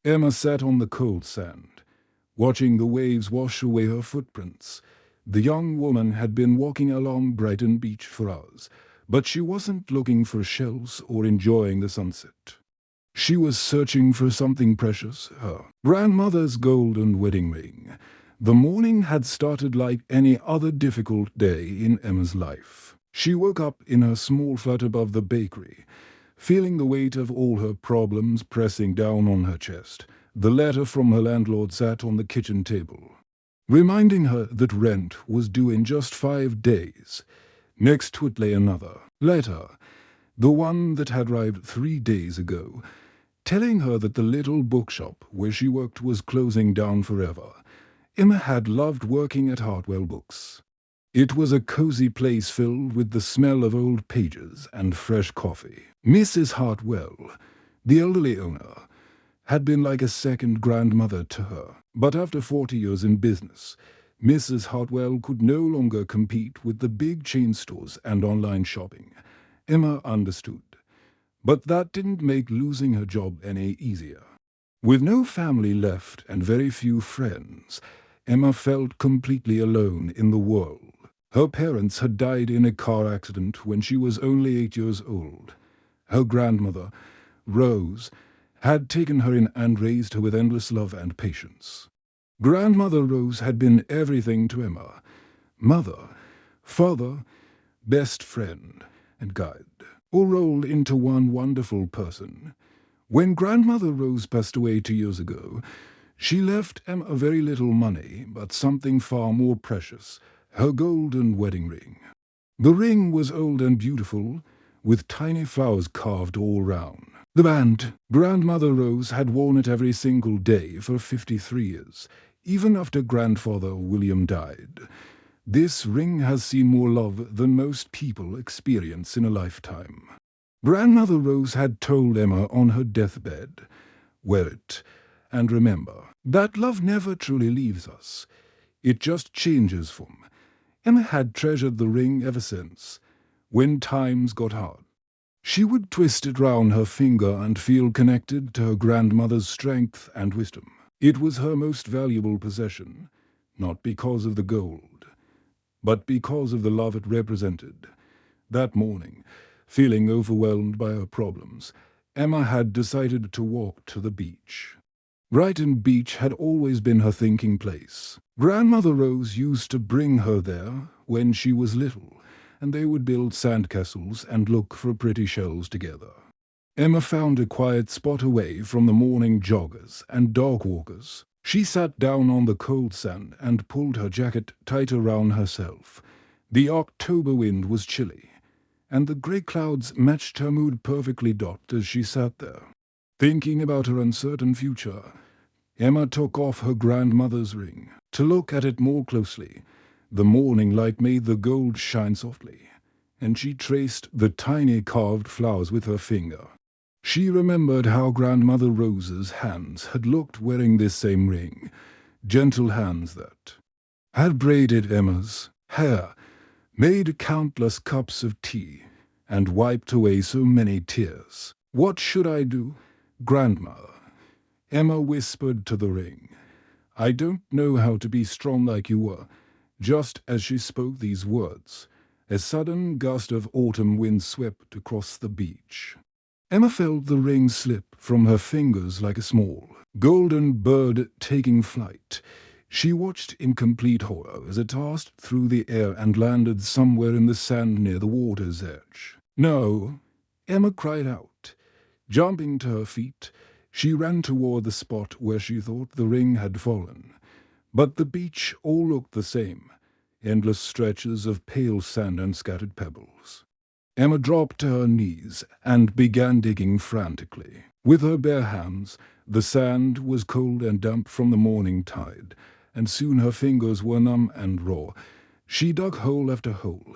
Emma sat on the cold sand, watching the waves wash away her footprints. The young woman had been walking along Brighton Beach for hours, but she wasn't looking for shells or enjoying the sunset. She was searching for something precious, her grandmother's golden wedding ring. The morning had started like any other difficult day in Emma's life. She woke up in her small flat above the bakery, feeling the weight of all her problems pressing down on her chest. The letter from her landlord sat on the kitchen table, reminding her that rent was due in just 5 days. Next to it lay another letter, the one that had arrived 3 days ago, telling her that the little bookshop where she worked was closing down forever. Emma had loved working at Hartwell Books. It was a cozy place filled with the smell of old pages and fresh coffee. Mrs. Hartwell, the elderly owner, had been like a second grandmother to her. But after 40 years in business, Mrs. Hartwell could no longer compete with the big chain stores and online shopping. Emma understood. But that didn't make losing her job any easier. With no family left and very few friends, Emma felt completely alone in the world. Her parents had died in a car accident when she was only 8 years old. Her grandmother, Rose, had taken her in and raised her with endless love and patience. Grandmother Rose had been everything to Emma: mother, father, best friend, and guide, all rolled into one wonderful person. When Grandmother Rose passed away 2 years ago, she left Emma very little money, but something far more precious: her golden wedding ring. The ring was old and beautiful, with tiny flowers carved all round. The band, Grandmother Rose had worn it every single day for 53 years, even after Grandfather William died. This ring has seen more love than most people experience in a lifetime. Grandmother Rose had told Emma on her deathbed, "Wear it, and remember that love never truly leaves us. It just changes form." Emma had treasured the ring ever since. When times got hard, she would twist it round her finger and feel connected to her grandmother's strength and wisdom. It was her most valuable possession, not because of the gold, but because of the love it represented. That morning, feeling overwhelmed by her problems, Emma had decided to walk to the beach. Brighton Beach had always been her thinking place. Grandmother Rose used to bring her there when she was little, and they would build sandcastles and look for pretty shells together. Emma found a quiet spot away from the morning joggers and dog walkers. She sat down on the cold sand and pulled her jacket tighter round herself. The October wind was chilly, and the grey clouds matched her mood perfectly. As she sat there, thinking about her uncertain future, Emma took off her grandmother's ring to look at it more closely. The morning light made the gold shine softly, and she traced the tiny carved flowers with her finger. She remembered how Grandmother Rose's hands had looked wearing this same ring, gentle hands that had braided Emma's hair, made countless cups of tea, and wiped away so many tears. "What should I do, Grandma?" Emma whispered to the ring. "I don't know how to be strong like you were." Just as she spoke these words, a sudden gust of autumn wind swept across the beach. Emma felt the ring slip from her fingers like a small, golden bird taking flight. She watched in complete horror as it tossed through the air and landed somewhere in the sand near the water's edge. "No!" Emma cried out. Jumping to her feet, she ran toward the spot where she thought the ring had fallen. But the beach all looked the same, endless stretches of pale sand and scattered pebbles. Emma dropped to her knees and began digging frantically. With her bare hands, the sand was cold and damp from the morning tide, and soon her fingers were numb and raw. She dug hole after hole,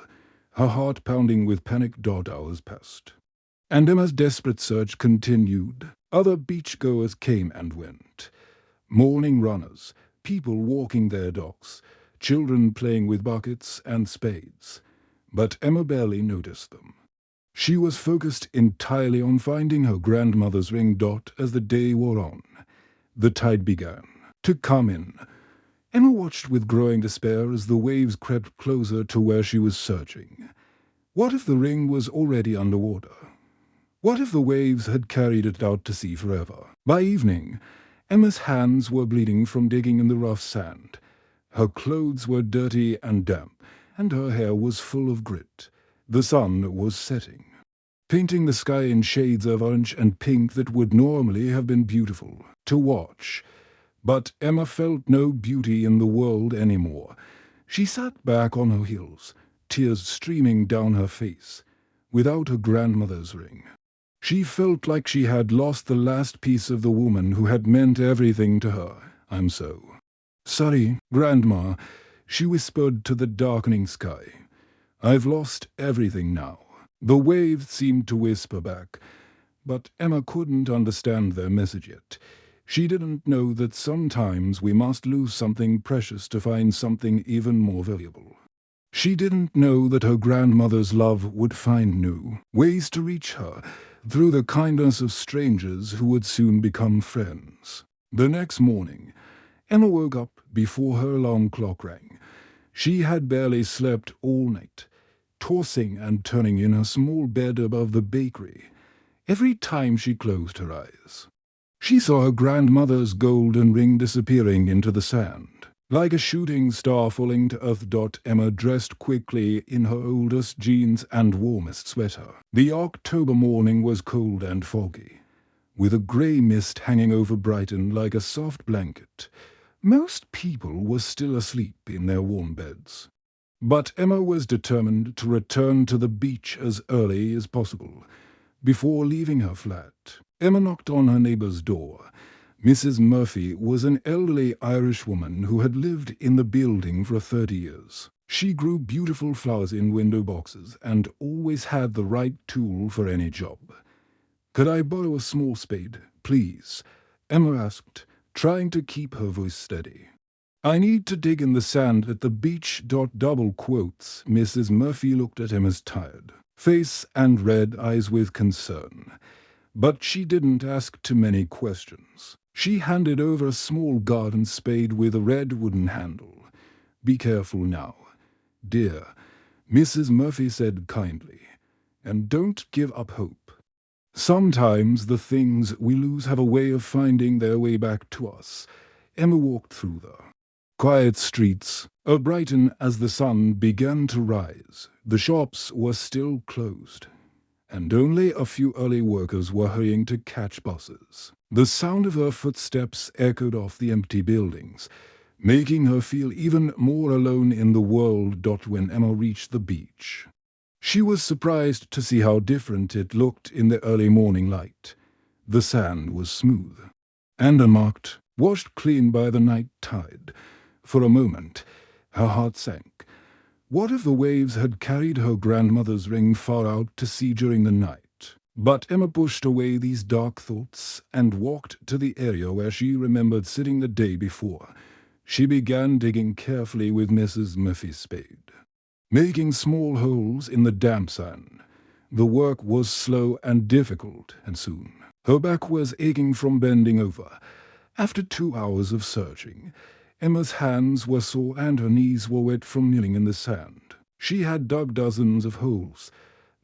her heart pounding with panic. Hours passed, and Emma's desperate search continued. Other beachgoers came and went. Morning runners, people walking their dogs, children playing with buckets and spades. But Emma barely noticed them. She was focused entirely on finding her grandmother's ring. As the day wore on, the tide began to come in. Emma watched with growing despair as the waves crept closer to where she was searching. What if the ring was already underwater? What if the waves had carried it out to sea forever? By evening, Emma's hands were bleeding from digging in the rough sand. Her clothes were dirty and damp, and her hair was full of grit. The sun was setting, painting the sky in shades of orange and pink that would normally have been beautiful to watch. But Emma felt no beauty in the world anymore. She sat back on her heels, tears streaming down her face, without her grandmother's ring. She felt like she had lost the last piece of the woman who had meant everything to her. "I'm so sorry, Grandma," she whispered to the darkening sky. "I've lost everything now." The waves seemed to whisper back, but Emma couldn't understand their message yet. She didn't know that sometimes we must lose something precious to find something even more valuable. She didn't know that her grandmother's love would find new ways to reach her, through the kindness of strangers who would soon become friends. The next morning, Emma woke up before her alarm clock rang. She had barely slept all night, tossing and turning in her small bed above the bakery, every time she closed her eyes. She saw her grandmother's golden ring disappearing into the sand. Like a shooting star falling to earth. Emma dressed quickly in her oldest jeans and warmest sweater. The October morning was cold and foggy, with a grey mist hanging over Brighton like a soft blanket. Most people were still asleep in their warm beds. But Emma was determined to return to the beach as early as possible. Before leaving her flat, Emma knocked on her neighbour's door. Mrs. Murphy was an elderly Irish woman who had lived in the building for 30 years. She grew beautiful flowers in window boxes and always had the right tool for any job. "Could I borrow a small spade, please?" Emma asked, trying to keep her voice steady. "I need to dig in the sand at the beach." Double quotes. Mrs. Murphy looked at Emma's tired face and red eyes with concern. But she didn't ask too many questions. She handed over a small garden spade with a red wooden handle. "Be careful now, dear," Mrs. Murphy said kindly, "and don't give up hope. Sometimes the things we lose have a way of finding their way back to us." Emma walked through the quiet streets of Brighton as the sun began to rise. The shops were still closed, and only a few early workers were hurrying to catch buses. The sound of her footsteps echoed off the empty buildings, making her feel even more alone in the world. When Emma reached the beach, she was surprised to see how different it looked in the early morning light. The sand was smooth and unmarked, washed clean by the night tide. For a moment, her heart sank. What if the waves had carried her grandmother's ring far out to sea during the night? But Emma pushed away these dark thoughts and walked to the area where she remembered sitting the day before. She began digging carefully with Mrs. Murphy's spade, making small holes in the damp sand. The work was slow and difficult, and soon her back was aching from bending over. After 2 hours of searching, Emma's hands were sore and her knees were wet from kneeling in the sand. She had dug dozens of holes,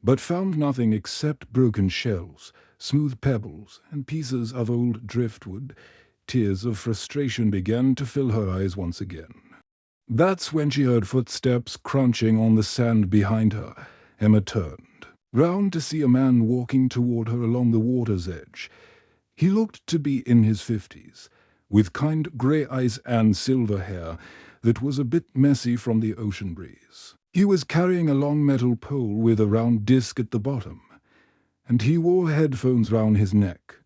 but found nothing except broken shells, smooth pebbles, and pieces of old driftwood. Tears of frustration began to fill her eyes once again. That's when she heard footsteps crunching on the sand behind her. Emma turned round to see a man walking toward her along the water's edge. He looked to be in his 50s, with kind grey eyes and silver hair that was a bit messy from the ocean breeze. He was carrying a long metal pole with a round disc at the bottom, and he wore headphones round his neck.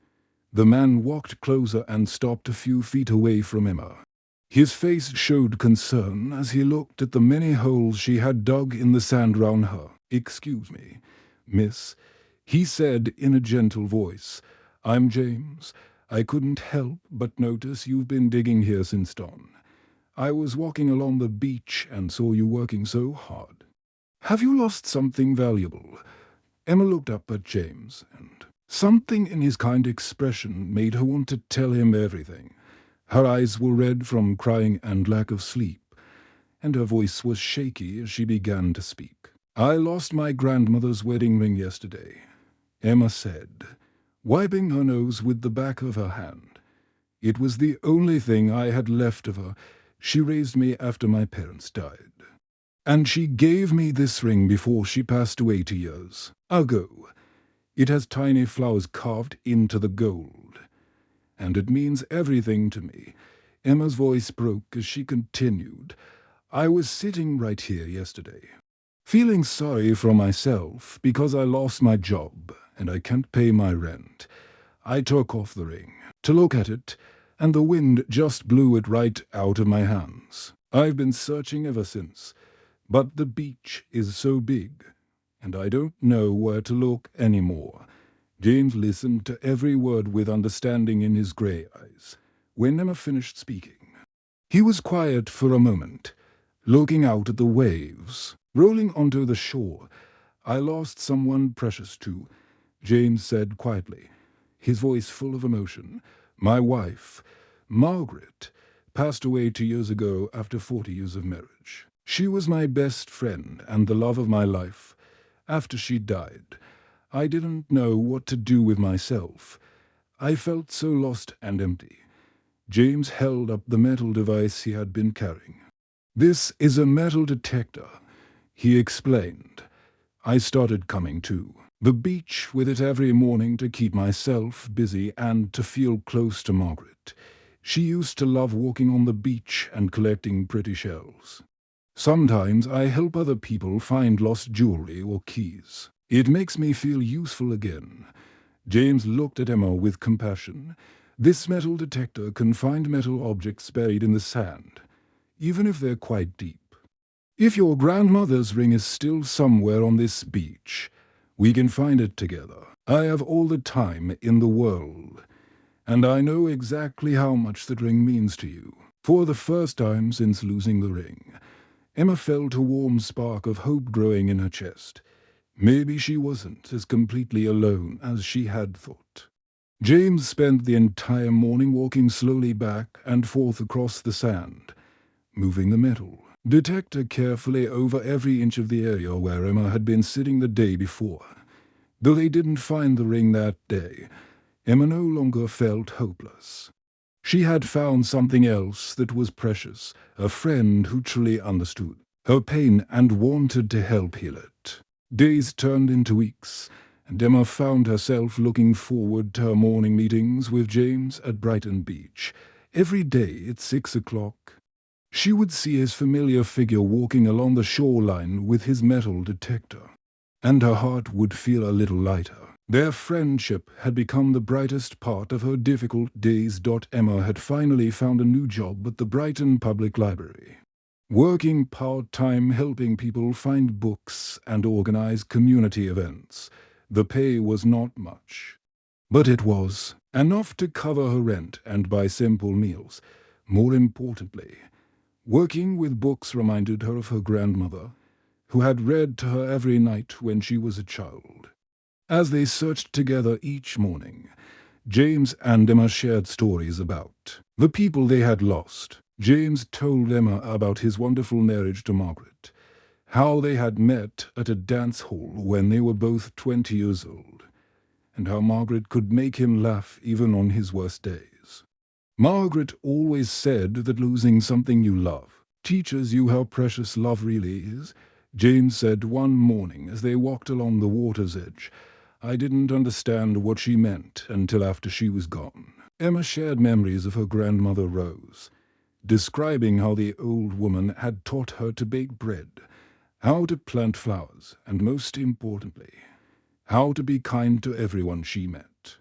The man walked closer and stopped a few feet away from Emma. His face showed concern as he looked at the many holes she had dug in the sand round her. "Excuse me, miss," he said in a gentle voice. "I'm James. I couldn't help but notice you've been digging here since dawn. I was walking along the beach and saw you working so hard. Have you lost something valuable?" Emma looked up at James and Something in his kind expression made her want to tell him everything. Her eyes were red from crying and lack of sleep, and her voice was shaky as she began to speak. "I lost my grandmother's wedding ring yesterday," Emma said, wiping her nose with the back of her hand. "It was the only thing I had left of her. She raised me after my parents died. And she gave me this ring before she passed away 2 years ago. It has tiny flowers carved into the gold, and it means everything to me." Emma's voice broke as she continued. "I was sitting right here yesterday, feeling sorry for myself because I lost my job and I can't pay my rent. I took off the ring to look at it, and the wind just blew it right out of my hands. I've been searching ever since, but the beach is so big, and I don't know where to look anymore." James listened to every word with understanding in his grey eyes. When Emma finished speaking, he was quiet for a moment, looking out at the waves rolling onto the shore. "I lost someone precious too," James said quietly, his voice full of emotion. "My wife, Margaret, passed away 2 years ago after 40 years of marriage. She was my best friend and the love of my life. After she died, I didn't know what to do with myself. I felt so lost and empty." James held up the metal device he had been carrying. "This is a metal detector," he explained. "I started coming to the beach with it every morning to keep myself busy and to feel close to Margaret. She used to love walking on the beach and collecting pretty shells. Sometimes I help other people find lost jewelry or keys. It makes me feel useful again." James looked at Emma with compassion. "This metal detector can find metal objects buried in the sand, even if they're quite deep. If your grandmother's ring is still somewhere on this beach, we can find it together. I have all the time in the world, and I know exactly how much the ring means to you." For the first time since losing the ring, Emma felt a warm spark of hope growing in her chest. Maybe she wasn't as completely alone as she had thought. James spent the entire morning walking slowly back and forth across the sand, moving the metal detector carefully over every inch of the area where Emma had been sitting the day before. Though they didn't find the ring that day, Emma no longer felt hopeless. She had found something else that was precious, a friend who truly understood her pain and wanted to help heal it. Days turned into weeks, and Emma found herself looking forward to her morning meetings with James at Brighton Beach. Every day at 6 o'clock, she would see his familiar figure walking along the shoreline with his metal detector, and her heart would feel a little lighter. Their friendship had become the brightest part of her difficult days. Emma had finally found a new job at the Brighton Public Library, working part-time helping people find books and organize community events. The pay was not much, but it was enough to cover her rent and buy simple meals. More importantly, working with books reminded her of her grandmother, who had read to her every night when she was a child. As they searched together each morning, James and Emma shared stories about the people they had lost. James told Emma about his wonderful marriage to Margaret, how they had met at a dance hall when they were both 20 years old, and how Margaret could make him laugh even on his worst days. Margaret always said that losing something you love teaches you how precious love really is, James said one morning as they walked along the water's edge. "I didn't understand what she meant until after she was gone." Emma shared memories of her grandmother Rose, describing how the old woman had taught her to bake bread, how to plant flowers, and most importantly, how to be kind to everyone she met.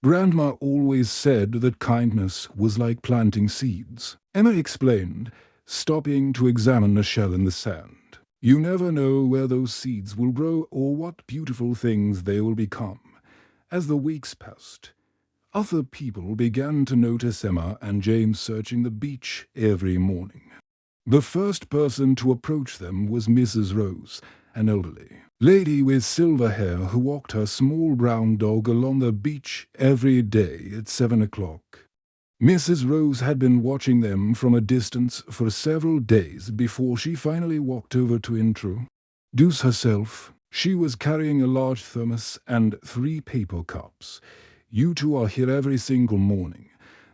"Grandma always said that kindness was like planting seeds," Emma explained, stopping to examine a shell in the sand. "You never know where those seeds will grow or what beautiful things they will become." As the weeks passed, other people began to notice Emma and James searching the beach every morning. The first person to approach them was Mrs. Rose, an elderly lady with silver hair who walked her small brown dog along the beach every day at 7 o'clock. Mrs. Rose had been watching them from a distance for several days before she finally walked over to introduce herself. She was carrying a large thermos and 3 paper cups. "You two are here every single morning,"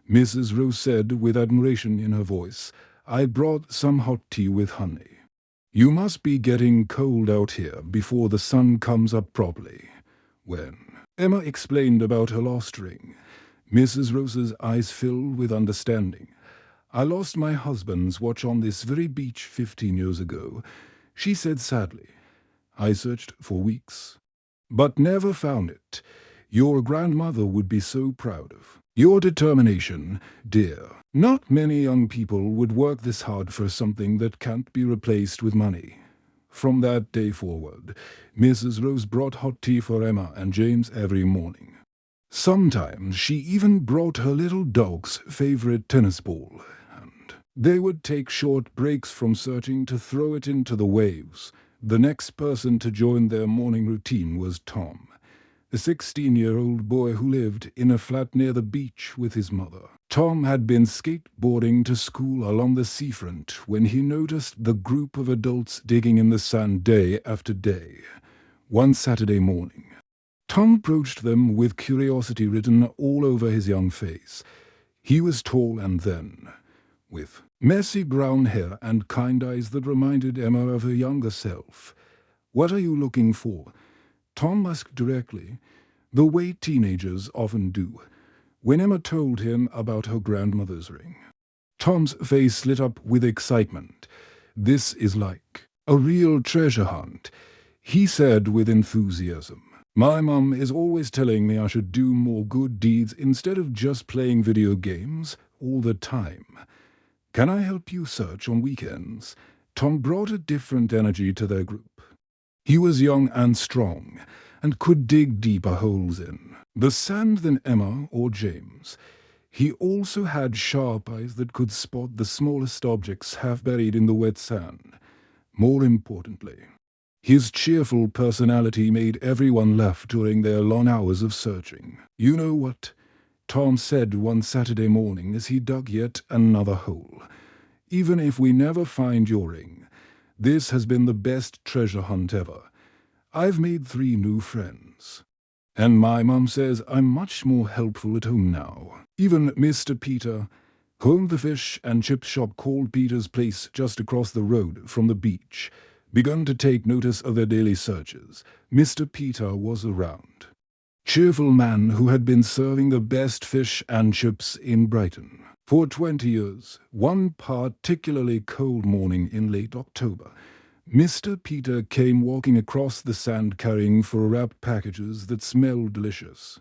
Mrs. Rose said with admiration in her voice. "I brought some hot tea with honey. You must be getting cold out here before the sun comes up properly." When Emma explained about her lost ring, Mrs. Rose's eyes filled with understanding. "I lost my husband's watch on this very beach 15 years ago," she said sadly. "I searched for weeks, but never found it. Your grandmother would be so proud of your determination, dear. Not many young people would work this hard for something that can't be replaced with money." From that day forward, Mrs. Rose brought hot tea for Emma and James every morning. Sometimes she even brought her little dog's favorite tennis ball, and they would take short breaks from searching to throw it into the waves. The next person to join their morning routine was Tom, a 16-year-old boy who lived in a flat near the beach with his mother. Tom had been skateboarding to school along the seafront when he noticed the group of adults digging in the sand day after day. One Saturday morning, Tom approached them with curiosity written all over his young face. He was tall and thin, with messy brown hair and kind eyes that reminded Emma of her younger self. "What are you looking for?" Tom asked directly, the way teenagers often do, when Emma told him about her grandmother's ring. Tom's face lit up with excitement. "This is like a real treasure hunt," he said with enthusiasm. "My mom is always telling me I should do more good deeds instead of just playing video games all the time. Can I help you search on weekends?" Tom brought a different energy to their group. He was young and strong, and could dig deeper holes in the sand than Emma or James. He also had sharp eyes that could spot the smallest objects half buried in the wet sand. More importantly, his cheerful personality made everyone laugh during their long hours of searching. "You know what?" Tom said one Saturday morning as he dug yet another hole. "Even if we never find your ring, this has been the best treasure hunt ever. I've made 3 new friends. And my mom says I'm much more helpful at home now." Even Mr. Peter, who owned the fish and chip shop called Peter's Place just across the road from the beach, begun to take notice of their daily searches. Mr. Peter was around. Cheerful man who had been serving the best fish and chips in Brighton for 20 years. One particularly cold morning in late October, Mr. Peter came walking across the sand carrying 4 wrapped packages that smelled delicious.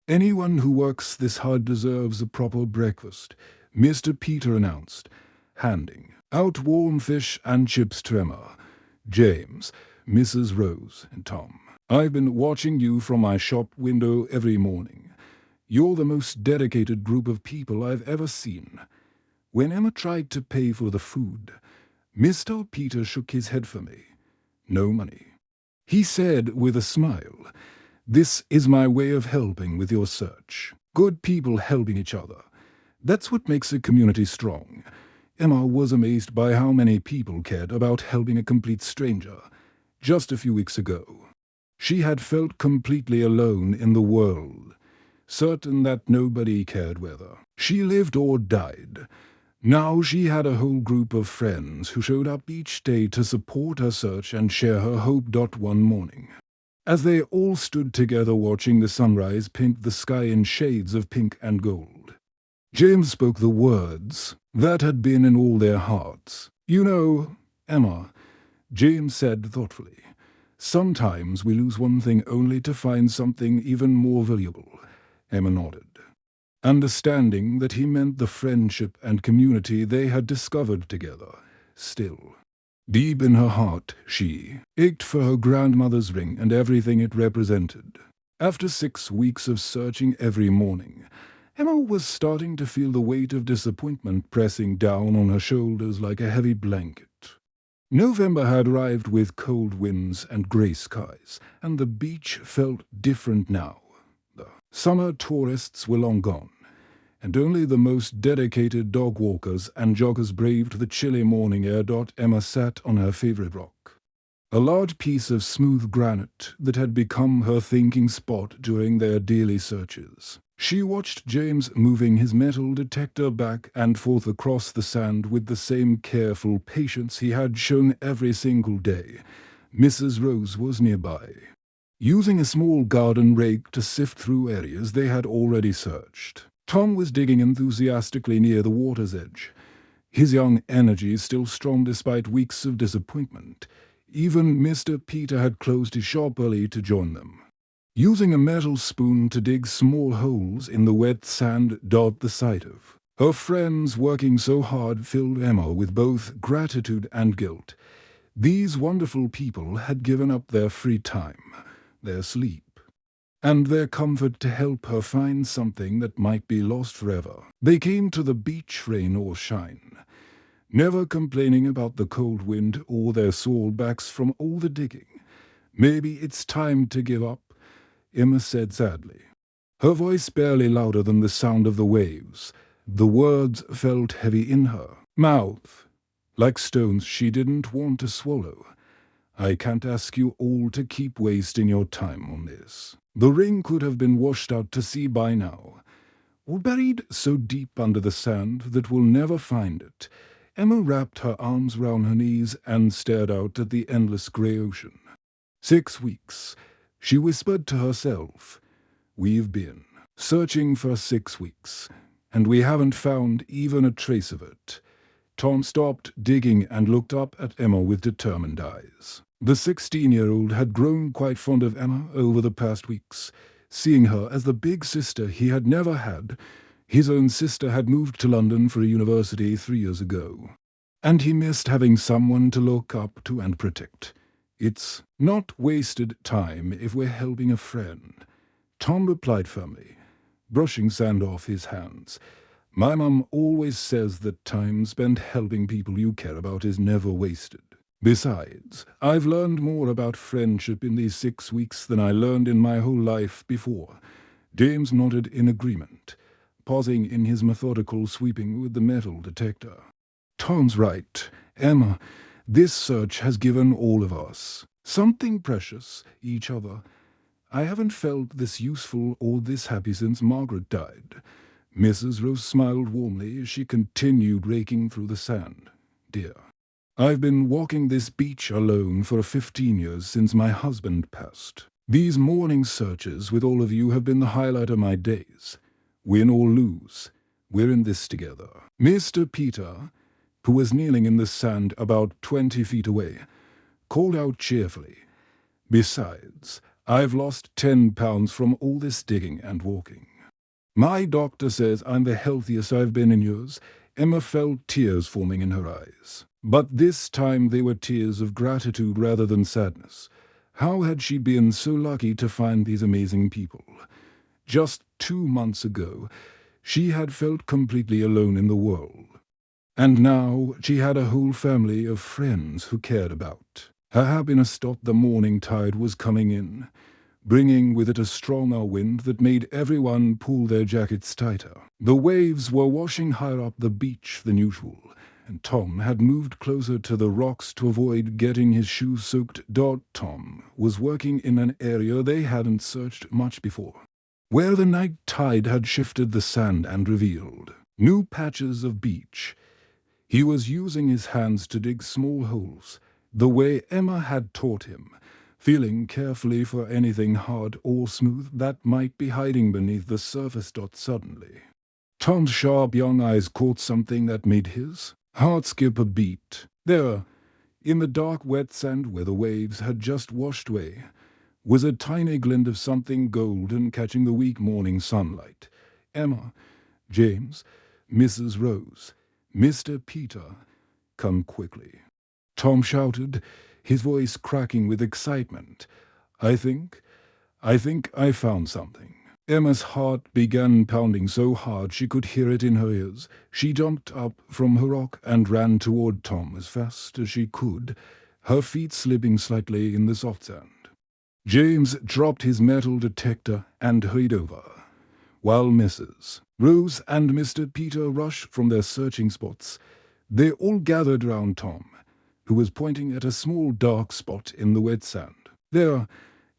"Anyone who works this hard deserves a proper breakfast," Mr. Peter announced, handing out warm fish and chips to Emma, James, Mrs. Rose, and Tom. "I've been watching you from my shop window every morning. You're the most dedicated group of people I've ever seen." When Emma tried to pay for the food, Mr. Peter shook his head for me. "No money," he said with a smile. "This is my way of helping with your search. Good people helping each other. That's what makes a community strong." Emma was amazed by how many people cared about helping a complete stranger. Just a few weeks ago, she had felt completely alone in the world, certain that nobody cared whether she lived or died. Now she had a whole group of friends who showed up each day to support her search and share her hope. One morning, as they all stood together watching the sunrise paint the sky in shades of pink and gold, James spoke the words that had been in all their hearts. "You know, Emma," James said thoughtfully, "sometimes we lose one thing only to find something even more valuable." Emma nodded, understanding that he meant the friendship and community they had discovered together. Still, deep in her heart, she ached for her grandmother's ring and everything it represented. After 6 weeks of searching every morning, Emma was starting to feel the weight of disappointment pressing down on her shoulders like a heavy blanket. November had arrived with cold winds and grey skies, and the beach felt different now. The summer tourists were long gone, and only the most dedicated dog walkers and joggers braved the chilly morning air. Emma sat on her favourite rock, a large piece of smooth granite that had become her thinking spot during their daily searches. She watched James moving his metal detector back and forth across the sand with the same careful patience he had shown every single day. Mrs. Rose was nearby, using a small garden rake to sift through areas they had already searched. Tom was digging enthusiastically near the water's edge, his young energy still strong despite weeks of disappointment. Even Mr. Peter had closed his shop early to join them, using a metal spoon to dig small holes in the wet sand. The sight of her friends working so hard filled Emma with both gratitude and guilt. These wonderful people had given up their free time, their sleep, and their comfort to help her find something that might be lost forever. They came to the beach, rain or shine, never complaining about the cold wind or their sore backs from all the digging. "Maybe it's time to give up," Emma said sadly, her voice barely louder than the sound of the waves. The words felt heavy in her mouth, like stones she didn't want to swallow. "I can't ask you all to keep wasting your time on this. The ring could have been washed out to sea by now, or buried so deep under the sand that we'll never find it." Emma wrapped her arms round her knees and stared out at the endless grey ocean. 6 weeks, she whispered to herself. "We've been searching for 6 weeks, and we haven't found even a trace of it." Tom stopped digging and looked up at Emma with determined eyes. The 16-year-old had grown quite fond of Emma over the past weeks, seeing her as the big sister he had never had. His own sister had moved to London for university 3 years ago, and he missed having someone to look up to and protect. "It's not wasted time if we're helping a friend," Tom replied firmly, brushing sand off his hands. "My mum always says that time spent helping people you care about is never wasted. Besides, I've learned more about friendship in these 6 weeks than I learned in my whole life before." James nodded in agreement, pausing in his methodical sweeping with the metal detector. "Tom's right, Emma. This search has given all of us something precious, each other. I haven't felt this useful or this happy since Margaret died." Mrs. Rose smiled warmly as she continued raking through the sand. "Dear, I've been walking this beach alone for 15 years since my husband passed. These morning searches with all of you have been the highlight of my days. Win or lose, we're in this together." Mr. Peter, who was kneeling in the sand about 20 feet away, called out cheerfully, "Besides, I've lost 10 pounds from all this digging and walking. My doctor says I'm the healthiest I've been in years." Emma felt tears forming in her eyes, but this time they were tears of gratitude rather than sadness. How had she been so lucky to find these amazing people? Just 2 months ago, she had felt completely alone in the world, and now she had a whole family of friends who cared about. Her happiness stopped. The morning tide was coming in, bringing with it a stronger wind that made everyone pull their jackets tighter. The waves were washing higher up the beach than usual, and Tom had moved closer to the rocks to avoid getting his shoes soaked. Tom was working in an area they hadn't searched much before, where the night tide had shifted the sand and revealed new patches of beach. He was using his hands to dig small holes, the way Emma had taught him, feeling carefully for anything hard or smooth that might be hiding beneath the surface. Suddenly, Tom's sharp young eyes caught something that made his heart skip a beat. There, in the dark wet sand where the waves had just washed away, was a tiny glint of something golden catching the weak morning sunlight. Emma, James, Mrs. Rose, Mr. Peter, come quickly," Tom shouted, his voice cracking with excitement. I think I found something." Emma's heart began pounding so hard she could hear it in her ears. She jumped up from her rock and ran toward Tom as fast as she could, her feet slipping slightly in the soft sand. James dropped his metal detector and hurried over, while Mrs. Rose and Mr. Peter rushed from their searching spots. They all gathered round Tom, who was pointing at a small dark spot in the wet sand. There,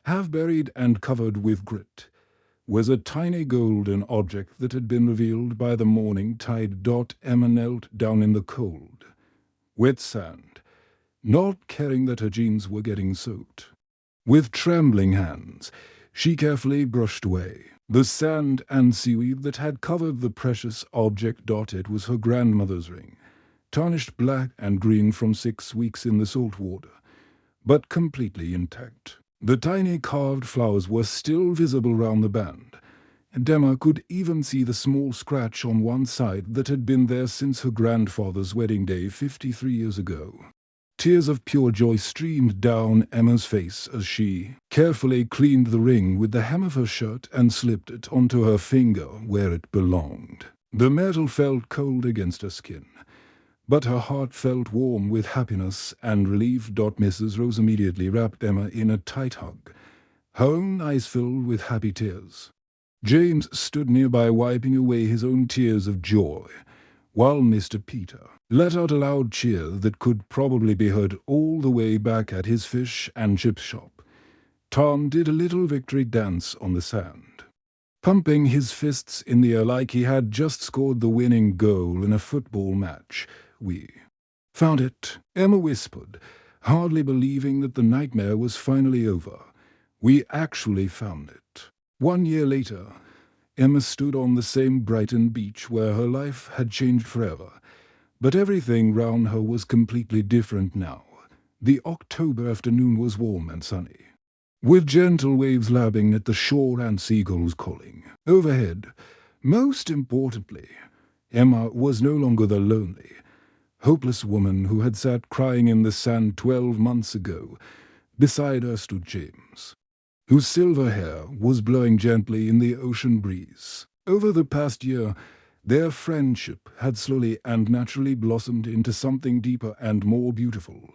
half buried and covered with grit, was a tiny golden object that had been revealed by the morning tide. Emma knelt down in the cold, wet sand, not caring that her jeans were getting soaked. With trembling hands, she carefully brushed away the sand and seaweed that had covered the precious object. It was her grandmother's ring, tarnished black and green from 6 weeks in the salt water, but completely intact. The tiny carved flowers were still visible round the band, and Emma could even see the small scratch on one side that had been there since her grandfather's wedding day 53 years ago. Tears of pure joy streamed down Emma's face as she carefully cleaned the ring with the hem of her shirt and slipped it onto her finger where it belonged. The metal felt cold against her skin, but her heart felt warm with happiness and relief. Mrs. Rose immediately wrapped Emma in a tight hug, her own eyes filled with happy tears. James stood nearby wiping away his own tears of joy, while Mr. Peter let out a loud cheer that could probably be heard all the way back at his fish and chip shop. Tom did a little victory dance on the sand, pumping his fists in the air like he had just scored the winning goal in a football match. "We found it," Emma whispered, hardly believing that the nightmare was finally over. "We actually found it." 1 year later, Emma stood on the same Brighton beach where her life had changed forever. But everything round her was completely different now. The October afternoon was warm and sunny, with gentle waves lapping at the shore and seagulls calling overhead. Most importantly, Emma was no longer the lonely, hopeless woman who had sat crying in the sand 12 months ago. Beside her stood James, whose silver hair was blowing gently in the ocean breeze. Over the past year, their friendship had slowly and naturally blossomed into something deeper and more beautiful.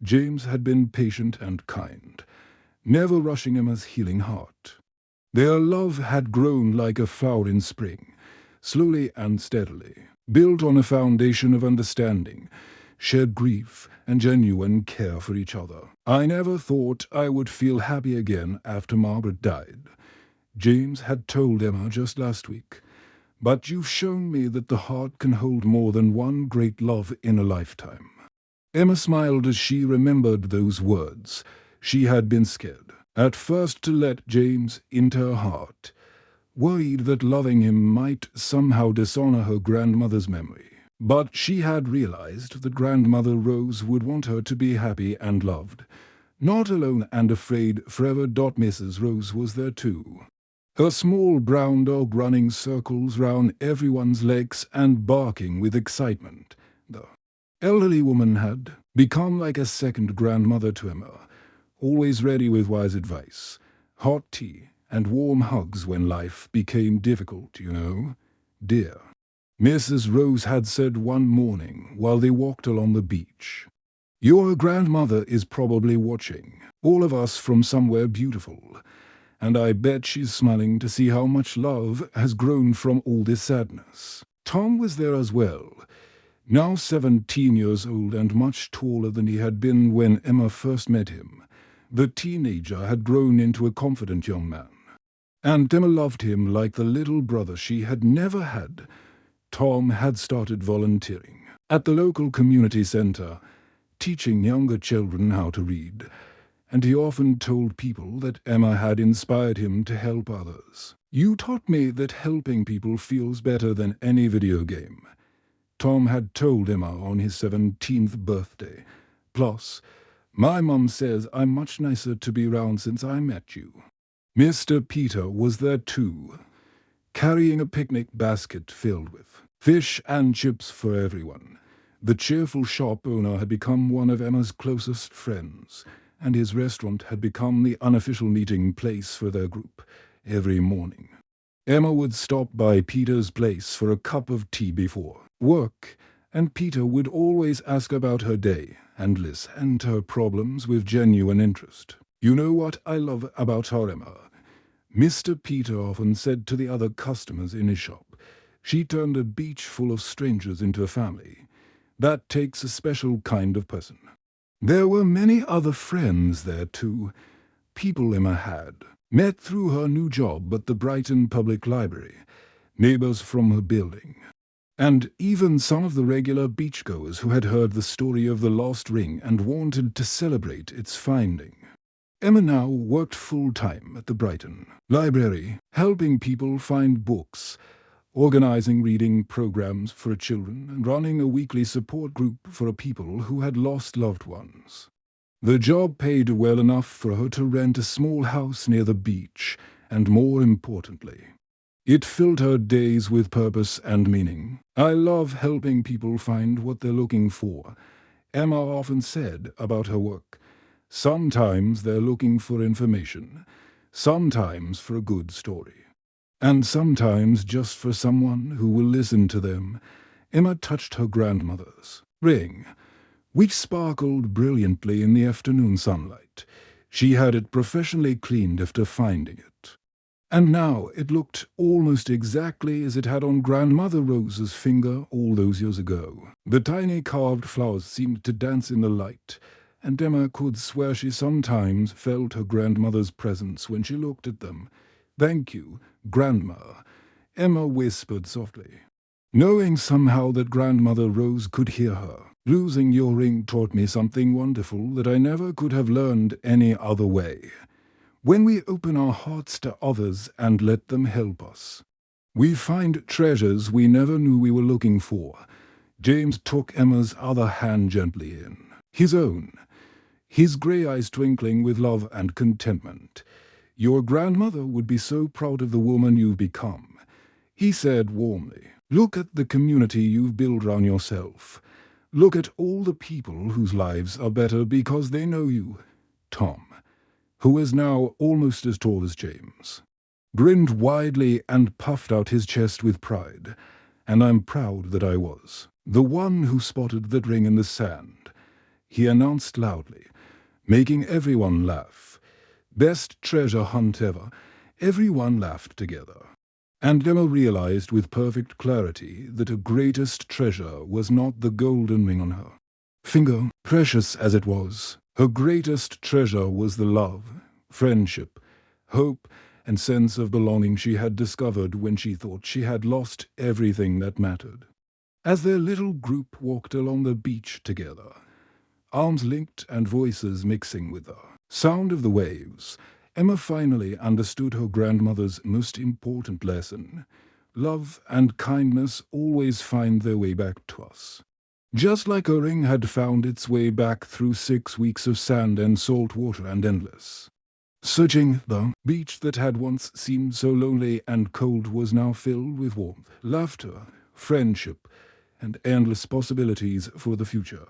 James had been patient and kind, never rushing Emma's healing heart. Their love had grown like a flower in spring, slowly and steadily, built on a foundation of understanding, shared grief, and genuine care for each other. "I never thought I would feel happy again after Margaret died," James had told Emma just last week. "But you've shown me that the heart can hold more than one great love in a lifetime." Emma smiled as she remembered those words. She had been scared at first to let James into her heart, worried that loving him might somehow dishonor her grandmother's memory. But she had realized that Grandmother Rose would want her to be happy and loved, not alone and afraid forever. Mrs. Rose was there too, her small brown dog running circles round everyone's legs and barking with excitement. The elderly woman had become like a second grandmother to Emma, always ready with wise advice, hot tea, and warm hugs when life became difficult, you know, dear. Mrs. Rose had said one morning while they walked along the beach, "Your grandmother is probably watching all of us from somewhere beautiful, and I bet she's smiling to see how much love has grown from all this sadness." Tom was there as well, now 17 years old and much taller than he had been when Emma first met him. The teenager had grown into a confident young man, and Emma loved him like the little brother she had never had. Tom had started volunteering at the local community center, teaching younger children how to read, and he often told people that Emma had inspired him to help others. "You taught me that helping people feels better than any video game," Tom had told Emma on his 17th birthday. "Plus, my mum says I'm much nicer to be around since I met you." Mr. Peter was there too, carrying a picnic basket filled with fish and chips for everyone. The cheerful shop owner had become one of Emma's closest friends, and his restaurant had become the unofficial meeting place for their group every morning. Emma would stop by Peter's place for a cup of tea before work, and Peter would always ask about her day and listen to her problems with genuine interest. "You know what I love about her, Emma?" Mr. Peter often said to the other customers in his shop. "She turned a beach full of strangers into a family. That takes a special kind of person." There were many other friends there too, people Emma had met through her new job at the Brighton Public Library, neighbors from her building, and even some of the regular beachgoers who had heard the story of the lost ring and wanted to celebrate its finding. Emma now worked full-time at the Brighton Library, helping people find books, organizing reading programs for children, and running a weekly support group for people who had lost loved ones. The job paid well enough for her to rent a small house near the beach, and more importantly, it filled her days with purpose and meaning. "I love helping people find what they're looking for," Emma often said about her work. "Sometimes they're looking for information, sometimes for a good story, and sometimes just for someone who will listen to them." Emma touched her grandmother's ring, which sparkled brilliantly in the afternoon sunlight. She had it professionally cleaned after finding it, and now it looked almost exactly as it had on Grandmother Rose's finger all those years ago. The tiny carved flowers seemed to dance in the light, and Emma could swear she sometimes felt her grandmother's presence when she looked at them. "Thank you, Grandma," Emma whispered softly, knowing somehow that Grandmother Rose could hear her. "Losing your ring taught me something wonderful that I never could have learned any other way. When we open our hearts to others and let them help us, we find treasures we never knew we were looking for." James took Emma's other hand gently in his own, his grey eyes twinkling with love and contentment. "Your grandmother would be so proud of the woman you've become," he said warmly. "Look at the community you've built around yourself. Look at all the people whose lives are better because they know you." Tom, who is now almost as tall as James, grinned widely and puffed out his chest with pride. "And I'm proud that I was the one who spotted that ring in the sand," he announced loudly, making everyone laugh. Best treasure hunt ever. Everyone laughed together, and Emma realized with perfect clarity that her greatest treasure was not the golden ring on her finger, precious as it was. Her greatest treasure was the love, friendship, hope, and sense of belonging she had discovered when she thought she had lost everything that mattered. As their little group walked along the beach together, arms linked and voices mixing with the sound of the waves, Emma finally understood her grandmother's most important lesson. Love and kindness always find their way back to us. Just like a ring had found its way back through 6 weeks of sand and salt water and endless searching, the beach that had once seemed so lonely and cold was now filled with warmth, laughter, friendship, and endless possibilities for the future.